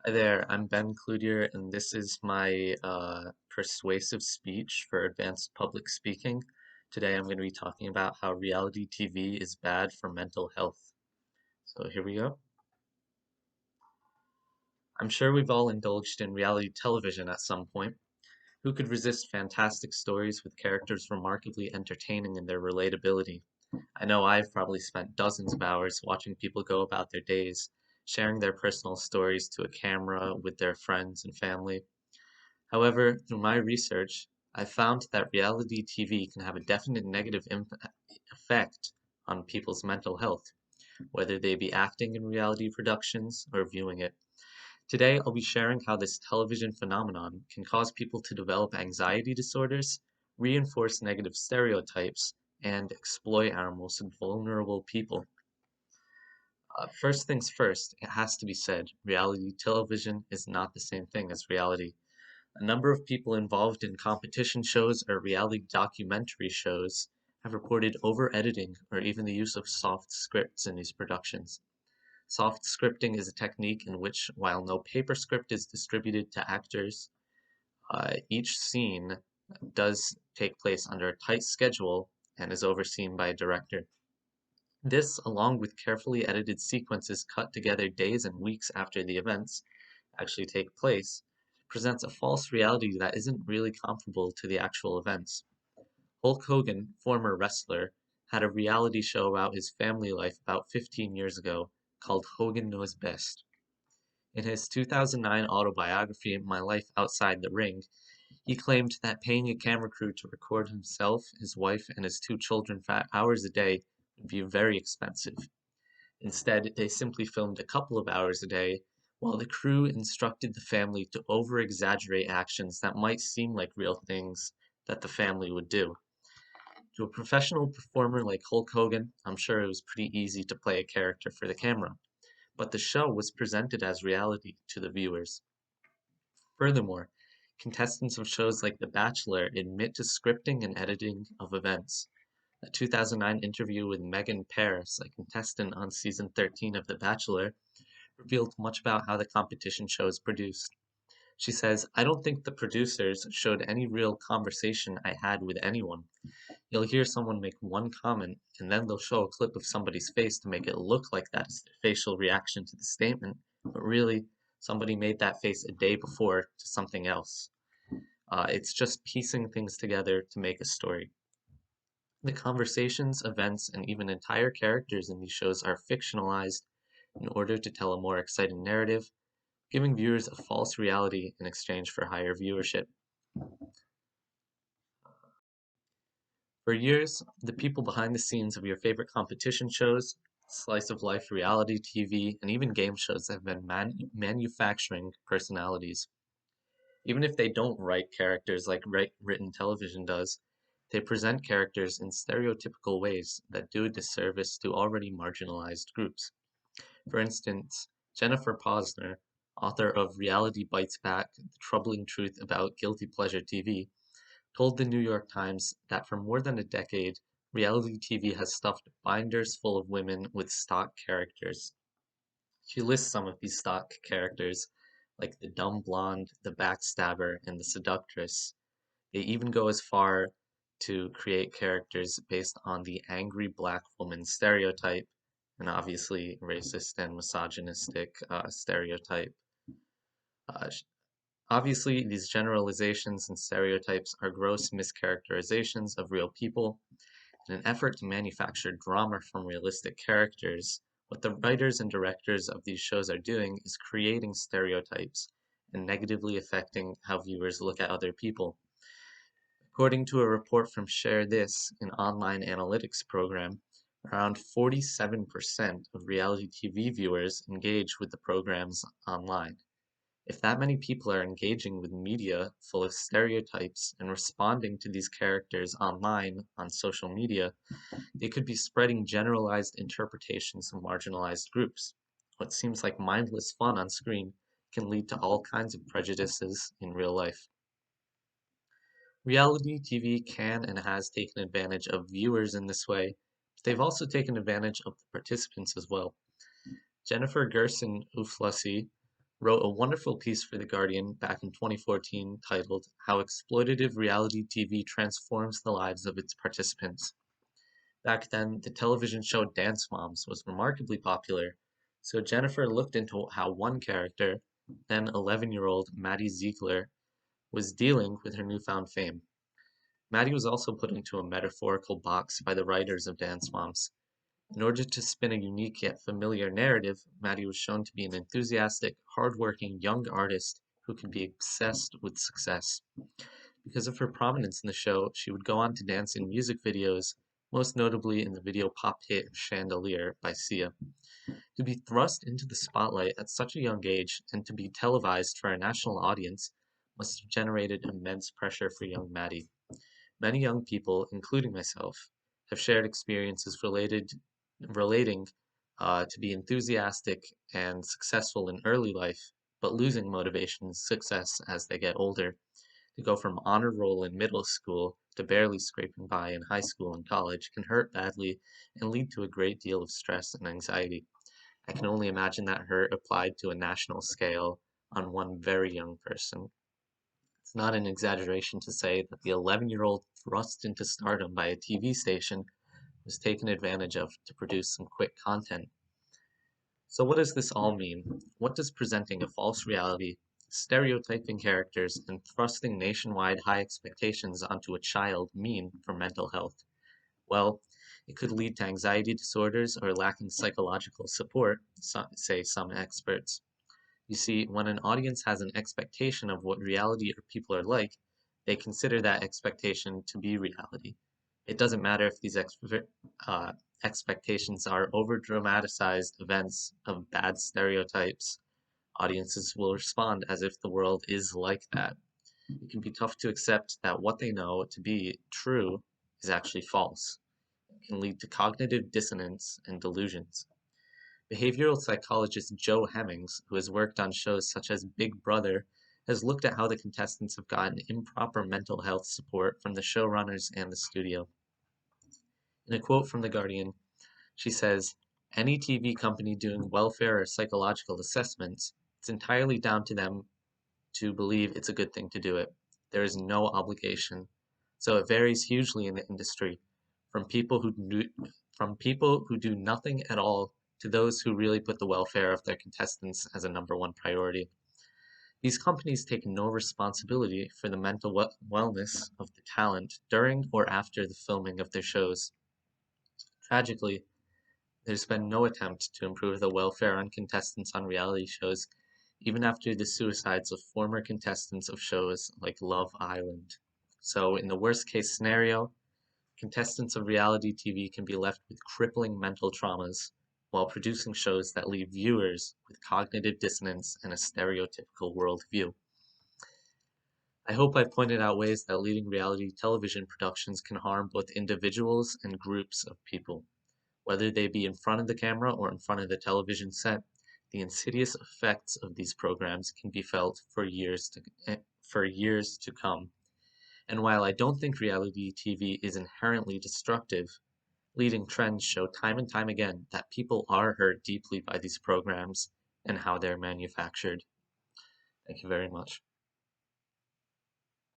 Hi there, I'm Ben Cloutier, and this is my persuasive speech for advanced public speaking. Today I'm going to be talking about how reality TV is bad for mental health. So here we go. I'm sure we've all indulged in reality television at some point. Who could resist fantastic stories with characters remarkably entertaining in their relatability? I know I've probably spent dozens of hours watching people go about their days, sharing their personal stories to a camera with their friends and family. However, through my research, I found that reality TV can have a definite negative effect on people's mental health, whether they be acting in reality productions or viewing it. Today, I'll be sharing how this television phenomenon can cause people to develop anxiety disorders, reinforce negative stereotypes, and exploit our most vulnerable people. First things first, it has to be said, reality television is not the same thing as reality. A number of people involved in competition shows or reality documentary shows have reported over-editing or even the use of soft scripts in these productions. Soft scripting is a technique in which, while no paper script is distributed to actors, each scene does take place under a tight schedule and is overseen by a director. This, along with carefully edited sequences cut together days and weeks after the events actually take place, presents a false reality that isn't really comparable to the actual events. Hulk Hogan, former wrestler, had a reality show about his family life about 15 years ago called Hogan Knows Best. In his 2009 autobiography, My Life Outside the Ring, he claimed that paying a camera crew to record himself, his wife, and his two children for hours a day would be very expensive. Instead, they simply filmed a couple of hours a day, while the crew instructed the family to over-exaggerate actions that might seem like real things that the family would do. To a professional performer like Hulk Hogan, I'm sure it was pretty easy to play a character for the camera, but the show was presented as reality to the viewers. Furthermore, contestants of shows like The Bachelor admit to scripting and editing of events. A 2009 interview with Megan Paris, a contestant on season 13 of The Bachelor, revealed much about how the competition show is produced. She says, "I don't think the producers showed any real conversation I had with anyone. You'll hear someone make one comment, and then they'll show a clip of somebody's face to make it look like that is their facial reaction to the statement, but really, somebody made that face a day before to something else. It's just piecing things together to make a story." The conversations, events, and even entire characters in these shows are fictionalized in order to tell a more exciting narrative, giving viewers a false reality in exchange for higher viewership. For years, the people behind the scenes of your favorite competition shows, slice of life reality TV, and even game shows have been manufacturing personalities. Even if they don't write characters like written television does, they present characters in stereotypical ways that do a disservice to already marginalized groups. For instance, Jennifer Posner, author of Reality Bites Back: The Troubling Truth About Guilty Pleasure TV, told the New York Times that for more than a decade, reality TV has stuffed binders full of women with stock characters. She lists some of these stock characters, like the dumb blonde, the backstabber, and the seductress. They even go as far to create characters based on the angry black woman stereotype, an obviously racist and misogynistic stereotype. Uh, Obviously, these generalizations and stereotypes are gross mischaracterizations of real people. In an effort to manufacture drama from realistic characters, what the writers and directors of these shows are doing is creating stereotypes and negatively affecting how viewers look at other people. According to a report from Share This, an online analytics program, around 47% of reality TV viewers engage with the programs online. If that many people are engaging with media full of stereotypes and responding to these characters online on social media, they could be spreading generalized interpretations of marginalized groups. What seems like mindless fun on screen can lead to all kinds of prejudices in real life. Reality TV can and has taken advantage of viewers in this way, but they've also taken advantage of the participants as well. Jennifer Gerson Uflasey, wrote a wonderful piece for The Guardian back in 2014 titled How Exploitative Reality TV Transforms the Lives of Its Participants. Back then, the television show Dance Moms was remarkably popular, so Jennifer looked into how one character, then 11-year-old Maddie Ziegler, was dealing with her newfound fame. Maddie was also put into a metaphorical box by the writers of Dance Moms. In order to spin a unique yet familiar narrative, Maddie was shown to be an enthusiastic, hardworking young artist who could be obsessed with success. Because of her prominence in the show, she would go on to dance in music videos, most notably in the video pop hit Chandelier by Sia. To be thrust into the spotlight at such a young age and to be televised for a national audience must have generated immense pressure for young Maddie. Many young people, including myself, have shared experiences relating to be enthusiastic and successful in early life, but losing motivation and success as they get older. To go from honor roll in middle school to barely scraping by in high school and college can hurt badly and lead to a great deal of stress and anxiety. I can only imagine that hurt applied to a national scale on one very young person. It's not an exaggeration to say that the 11-year-old thrust into stardom by a TV station was taken advantage of to produce some quick content. So, what does this all mean? What does presenting a false reality, stereotyping characters, and thrusting nationwide high expectations onto a child mean for mental health? Well, it could lead to anxiety disorders or lacking psychological support, say some experts. You see, when an audience has an expectation of what reality or people are like, they consider that expectation to be reality. It doesn't matter if these uh, expectations are over dramatized events of bad stereotypes. Audiences will respond as if the world is like that. It can be tough to accept that what they know to be true is actually false. It can lead to cognitive dissonance and delusions. Behavioral psychologist Joe Hemmings, who has worked on shows such as Big Brother, has looked at how the contestants have gotten improper mental health support from the showrunners and the studio. In a quote from The Guardian, she says, any TV company doing welfare or psychological assessments, it's entirely down to them to believe it's a good thing to do it. There is no obligation. So it varies hugely in the industry, from people who do, from people who do nothing at all to those who really put the welfare of their contestants as a number one priority. These companies take no responsibility for the mental wellness of the talent during or after the filming of their shows. Tragically, there's been no attempt to improve the welfare on contestants on reality shows, even after the suicides of former contestants of shows like Love Island. So, in the worst case scenario, contestants of reality TV can be left with crippling mental traumas while producing shows that leave viewers with cognitive dissonance and a stereotypical worldview. I hope I've pointed out ways that leading reality television productions can harm both individuals and groups of people. Whether they be in front of the camera or in front of the television set, the insidious effects of these programs can be felt for years to come. And while I don't think reality TV is inherently destructive, leading trends show time and time again that people are hurt deeply by these programs and how they're manufactured. Thank you very much.